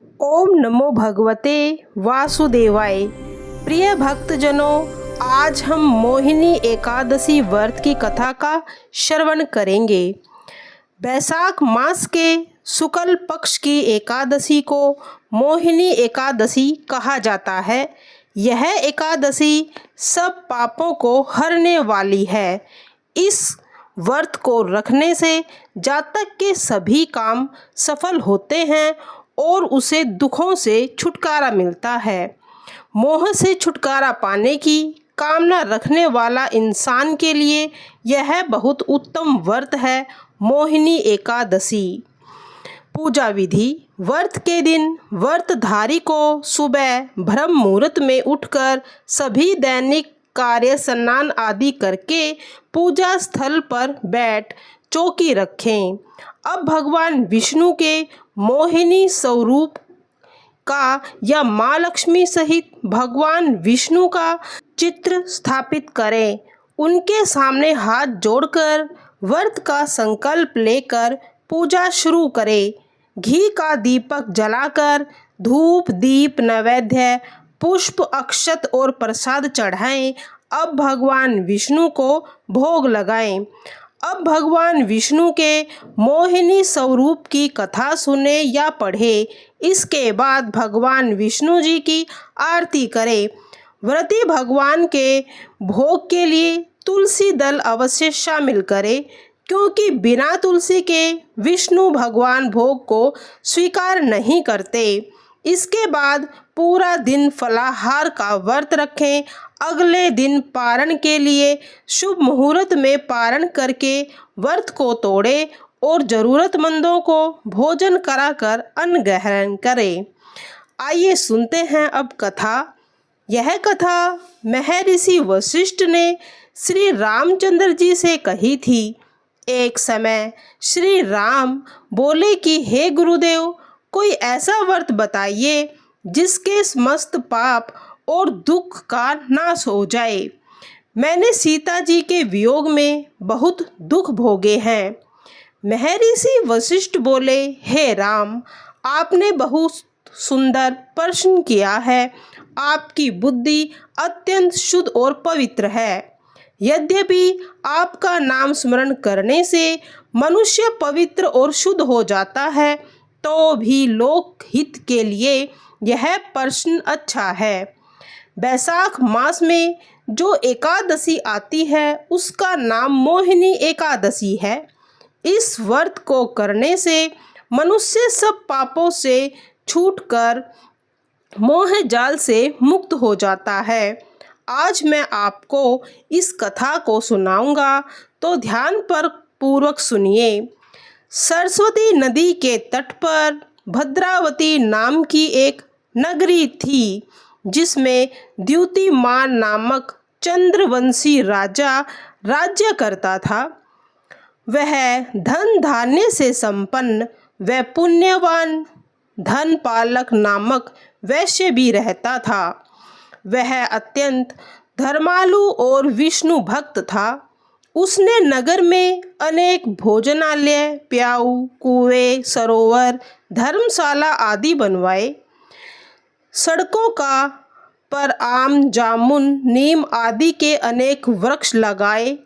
ओम नमो भगवते वासुदेवाय। प्रिय भक्तजनों, आज हम मोहिनी एकादशी व्रत की कथा का श्रवण करेंगे। बैसाख मास के शुक्ल पक्ष की एकादशी को मोहिनी एकादशी कहा जाता है। यह एकादशी सब पापों को हरने वाली है। इस व्रत को रखने से जातक के सभी काम सफल होते हैं और उसे दुखों से छुटकारा मिलता है। मोह से छुटकारा पाने की कामना रखने वाला इंसान के लिए यह बहुत उत्तम व्रत है। मोहिनी एकादशी पूजा विधि। व्रत के दिन व्रतधारी को सुबह ब्रह्म मुहूर्त में उठकर सभी दैनिक कार्य स्नान आदि करके पूजा स्थल पर बैठ चौकी रखें। अब भगवान विष्णु के मोहिनी स्वरूप का या माँ लक्ष्मी सहित भगवान विष्णु का चित्र स्थापित करें। उनके सामने हाथ जोड़कर व्रत का संकल्प लेकर पूजा शुरू करें। घी का दीपक जलाकर धूप दीप नैवेद्य पुष्प अक्षत और प्रसाद चढ़ाएं। अब भगवान विष्णु को भोग लगाएं। अब भगवान विष्णु के मोहिनी स्वरूप की कथा सुने या पढ़े। इसके बाद भगवान विष्णु जी की आरती करें। व्रती भगवान के भोग के लिए तुलसी दल अवश्य शामिल करें, क्योंकि बिना तुलसी के विष्णु भगवान भोग को स्वीकार नहीं करते। इसके बाद पूरा दिन फलाहार का व्रत रखें। अगले दिन पारण के लिए शुभ मुहूर्त में पारण करके व्रत को तोड़ें और ज़रूरतमंदों को भोजन कराकर अन्न ग्रहण करें। आइए सुनते हैं अब कथा। यह कथा महर्षि वशिष्ठ ने श्री रामचंद्र जी से कही थी। एक समय श्री राम बोले कि हे गुरुदेव, कोई ऐसा व्रत बताइए जिसके समस्त पाप और दुख का नाश हो जाए। मैंने सीता जी के वियोग में बहुत दुख भोगे हैं। महर्षि वशिष्ठ बोले, हे राम, आपने बहुत सुंदर प्रश्न किया है। आपकी बुद्धि अत्यंत शुद्ध और पवित्र है। यद्यपि आपका नाम स्मरण करने से मनुष्य पवित्र और शुद्ध हो जाता है, तो भी लोक हित के लिए यह प्रश्न अच्छा है। बैसाख मास में जो एकादशी आती है उसका नाम मोहिनी एकादशी है। इस व्रत को करने से मनुष्य सब पापों से छूटकर मोह जाल से मुक्त हो जाता है। आज मैं आपको इस कथा को सुनाऊंगा, तो ध्यान पर पूर्वक सुनिए। सरस्वती नदी के तट पर भद्रावती नाम की एक नगरी थी, जिसमें द्युतिमान नामक चंद्रवंशी राजा राज्य करता था। वह धन धान्य से संपन्न व पुण्यवान धनपालक नामक वैश्य भी रहता था। वह अत्यंत धर्मालु और विष्णु भक्त था। उसने नगर में अनेक भोजनालय, प्याऊ, कुएं, सरोवर, धर्मशाला आदि बनवाए। सड़कों का पर आम, जामुन, नीम आदि के अनेक वृक्ष लगाए।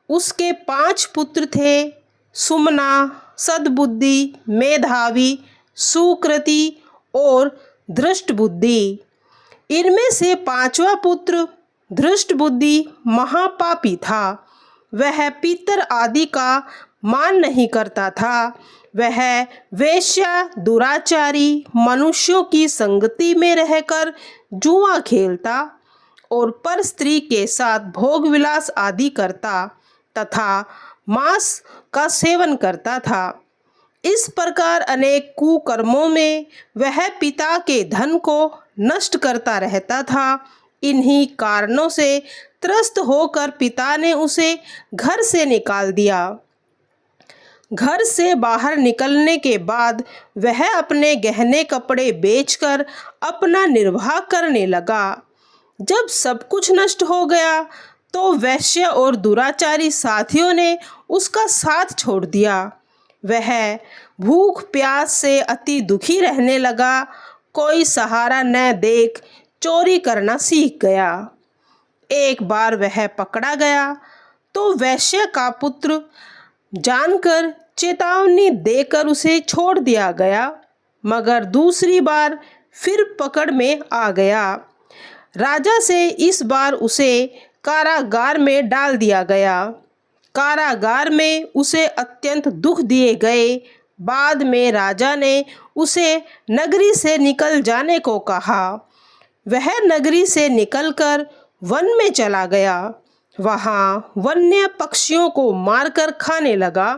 उसके 5 पुत्र थे, सुमना, सद्बुद्धि, मेधावी, सुकृति और धृष्टबुद्धि। इनमें से 5वां पुत्र धृष्टबुद्धि महापापी था। वह पितर आदि का मान नहीं करता था। वह वेश्या, दुराचारी, मनुष्यों की संगति में रहकर जुआ खेलता और पर स्त्री के साथ भोग विलास आदि करता तथा मांस का सेवन करता था। इस प्रकार अनेक कुकर्मों में वह पिता के धन को नष्ट करता रहता था। इन्हीं कारणों से त्रस्त होकर पिता ने उसे घर से निकाल दिया। घर से बाहर निकलने के बाद वह अपने गहने कपड़े बेचकर अपना निर्वाह करने लगा। जब सब कुछ नष्ट हो गया तो वैश्य और दुराचारी साथियों ने उसका साथ छोड़ दिया। वह भूख प्यास से अति दुखी रहने लगा। कोई सहारा न देख चोरी करना सीख गया। एक बार वह पकड़ा गया तो वैश्य का पुत्र जानकर चेतावनी देकर उसे छोड़ दिया गया, मगर दूसरी बार फिर पकड़ में आ गया। राजा से इस बार उसे कारागार में डाल दिया गया। कारागार में उसे अत्यंत दुख दिए गए। बाद में राजा ने उसे नगरी से निकल जाने को कहा। वह नगरी से निकलकर वन में चला गया। वहाँ वन्य पक्षियों को मारकर खाने लगा।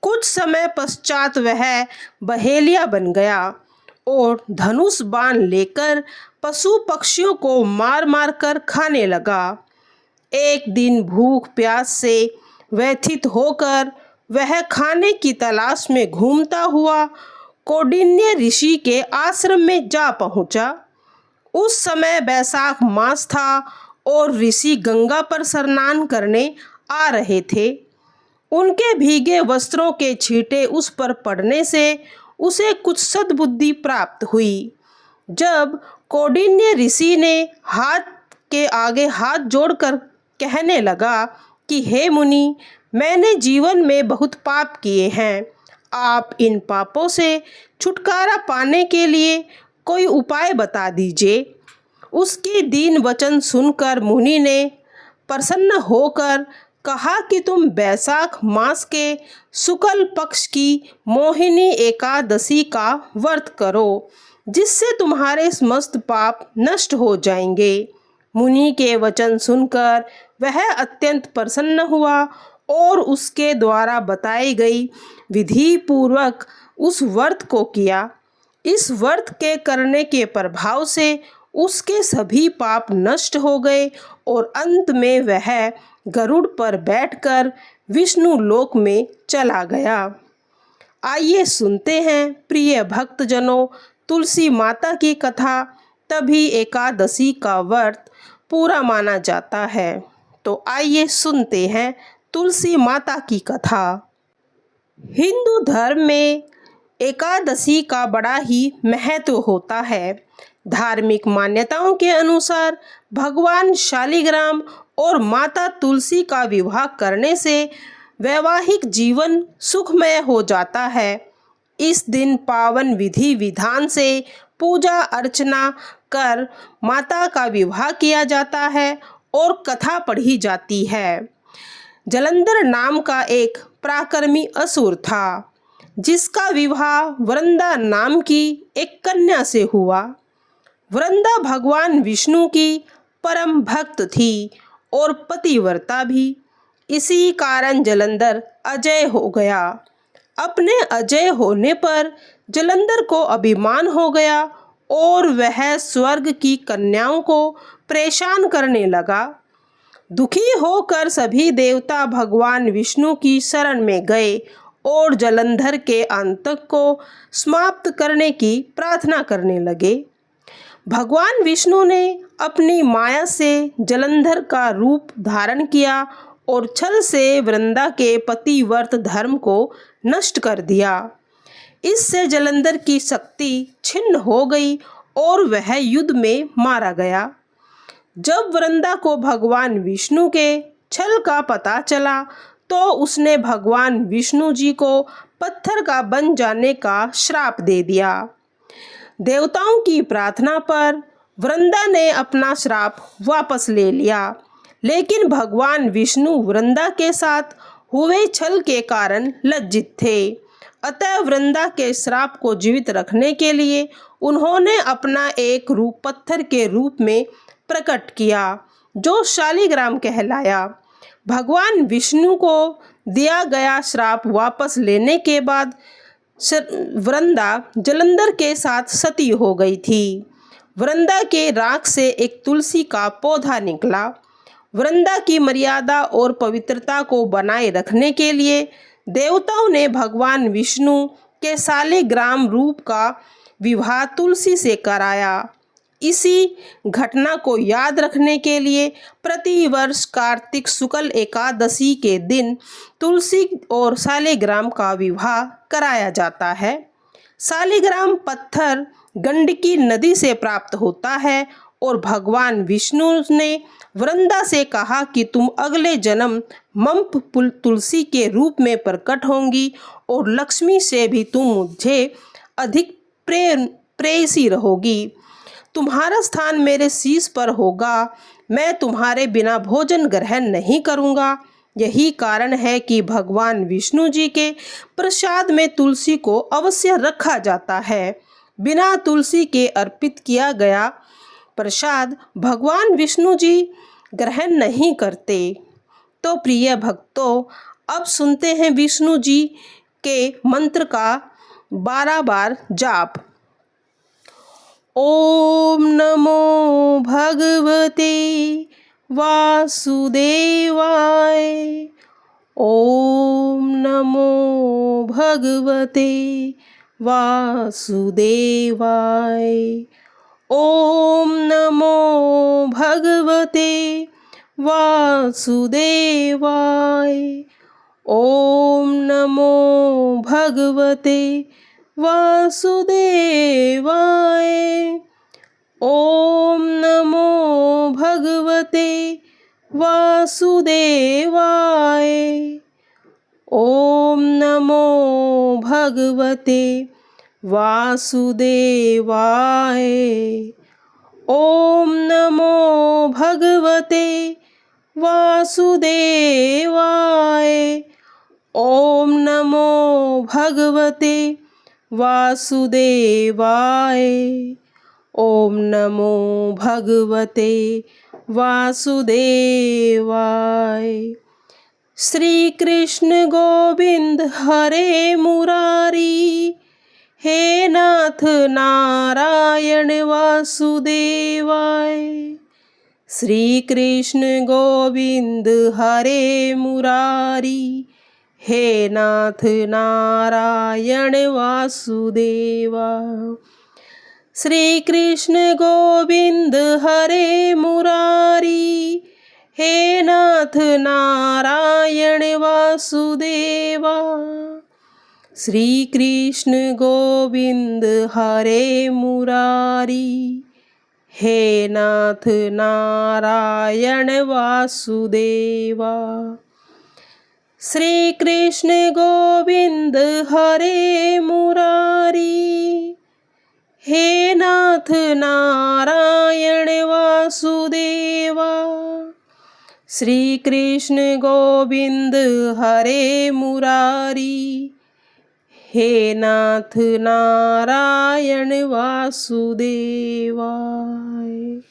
कुछ समय पश्चात वह बहेलिया बन गया और धनुष बाण लेकर पशु पक्षियों को मार मार कर खाने लगा। एक दिन भूख प्यास से व्यथित होकर वह खाने की तलाश में घूमता हुआ कौंडिन्य ऋषि के आश्रम में जा पहुंचा। उस समय बैसाख मास था और ऋषि गंगा पर स्नान करने आ रहे थे। उनके भीगे वस्त्रों के छींटे उस पर पड़ने से उसे कुछ सद्बुद्धि प्राप्त हुई। जब कौंडिन्य ऋषि ने हाथ के आगे हाथ जोड़कर कहने लगा कि हे मुनि, मैंने जीवन में बहुत पाप किए हैं। आप इन पापों से छुटकारा पाने के लिए कोई उपाय बता दीजिए। उसके दीन वचन सुनकर मुनि ने प्रसन्न होकर कहा कि तुम बैसाख मास के शुक्ल पक्ष की मोहिनी एकादशी का व्रत करो, जिससे तुम्हारे समस्त पाप नष्ट हो जाएंगे। मुनि के वचन सुनकर वह अत्यंत प्रसन्न हुआ और उसके द्वारा बताई गई विधि पूर्वक उस व्रत को किया। इस व्रत के करने के प्रभाव से उसके सभी पाप नष्ट हो गए और अंत में वह गरुड़ पर बैठकर विष्णु लोक में चला गया। आइए सुनते हैं प्रिय भक्तजनों, तुलसी माता की कथा। तभी एकादशी का व्रत पूरा माना जाता है। तो आइए सुनते हैं तुलसी माता की कथा। हिंदू धर्म में एकादशी का बड़ा ही महत्व होता है। धार्मिक मान्यताओं के अनुसार भगवान शालिग्राम और माता तुलसी का विवाह करने से वैवाहिक जीवन सुखमय हो जाता है। इस दिन पावन विधि विधान से पूजा अर्चना कर माता का विवाह किया जाता है और कथा पढ़ी जाती है। जलंधर नाम का एक पराक्रमी असुर था, जिसका विवाह वृंदा नाम की एक कन्या से हुआ। वृंदा भगवान विष्णु की परम भक्त थी और पतिव्रता भी। इसी कारण जलंधर अजय हो गया। अपने अजय होने पर जलंधर को अभिमान हो गया और वह स्वर्ग की कन्याओं को परेशान करने लगा। दुखी होकर सभी देवता भगवान विष्णु की शरण में गए और जलंधर के आतंक को समाप्त करने की प्रार्थना करने लगे। भगवान विष्णु ने अपनी माया से जलंधर का रूप धारण किया और छल से वृंदा के पतिव्रत धर्म को नष्ट कर दिया। इससे जलंधर की शक्ति छिन्न हो गई और वह युद्ध में मारा गया। जब वृंदा को भगवान विष्णु के छल का पता चला तो उसने भगवान विष्णु जी को पत्थर का बन जाने का श्राप दे दिया। देवताओं की प्रार्थना पर वृंदा ने अपना श्राप वापस ले लिया, लेकिन भगवान विष्णु वृंदा के साथ हुए छल के कारण लज्जित थे। अतः वृंदा के श्राप को जीवित रखने के लिए उन्होंने अपना एक रूप पत्थर के रूप में प्रकट किया, जो शालिग्राम कहलाया। भगवान विष्णु को दिया गया श्राप वापस लेने के बाद वृंदा जलंधर के साथ सती हो गई थी। वृंदा के राख से एक तुलसी का पौधा निकला। वृंदा की मर्यादा और पवित्रता को बनाए रखने के लिए देवताओं ने भगवान विष्णु के शालिग्राम रूप का विवाह तुलसी से कराया। इसी घटना को याद रखने के लिए प्रतिवर्ष कार्तिक शुक्ल एकादशी के दिन तुलसी और शालिग्राम का विवाह कराया जाता है। शालिग्राम पत्थर गंडकी नदी से प्राप्त होता है और भगवान विष्णु ने वृंदा से कहा कि तुम अगले जन्म मंप तुलसी के रूप में प्रकट होंगी और लक्ष्मी से भी तुम मुझे अधिक प्रेयसी रहोगी। तुम्हारा स्थान मेरे शीश पर होगा। मैं तुम्हारे बिना भोजन ग्रहण नहीं करूँगा। यही कारण है कि भगवान विष्णु जी के प्रसाद में तुलसी को अवश्य रखा जाता है। बिना तुलसी के अर्पित किया गया प्रसाद भगवान विष्णु जी ग्रहण नहीं करते। तो प्रिय भक्तों, अब सुनते हैं विष्णु जी के मंत्र का 12 बार जाप। ओम नमो भगवते वासुदेवाय। ओम नमो भगवते वासुदेवाय। ओम नमो भगवते वासुदेवाय। ओम नमो भगवते वासुदेवाय। ओम नमो भगवते वासुदेवाय। ओम नमो भगवते वासुदेवाय। ओम नमो भगवते वासुदेवाय। ओम नमो भगवते वासुदेवाय। ओम नमो भगवते वासुदेवाय। श्री कृष्ण गोविंद हरे मुरारी, हे नाथ नारायण वासुदेवाय। श्री कृष्ण गोविंद हरे मुरारी, हे नाथ नारायण वासुदेवाय। श्री कृष्ण गोविंद हरे मुरारी, हे नाथ नारायण वासुदेवाय। श्री कृष्ण गोविंद हरे मुरारी, हे नाथ नारायण वासुदेवाय। श्री कृष्ण गोविंद हरे मुरारी, हे नाथ नारायण वासुदेवाय। श्री कृष्ण गोविंद हरे मुरारी, हे नाथ नारायण वासुदेवाय।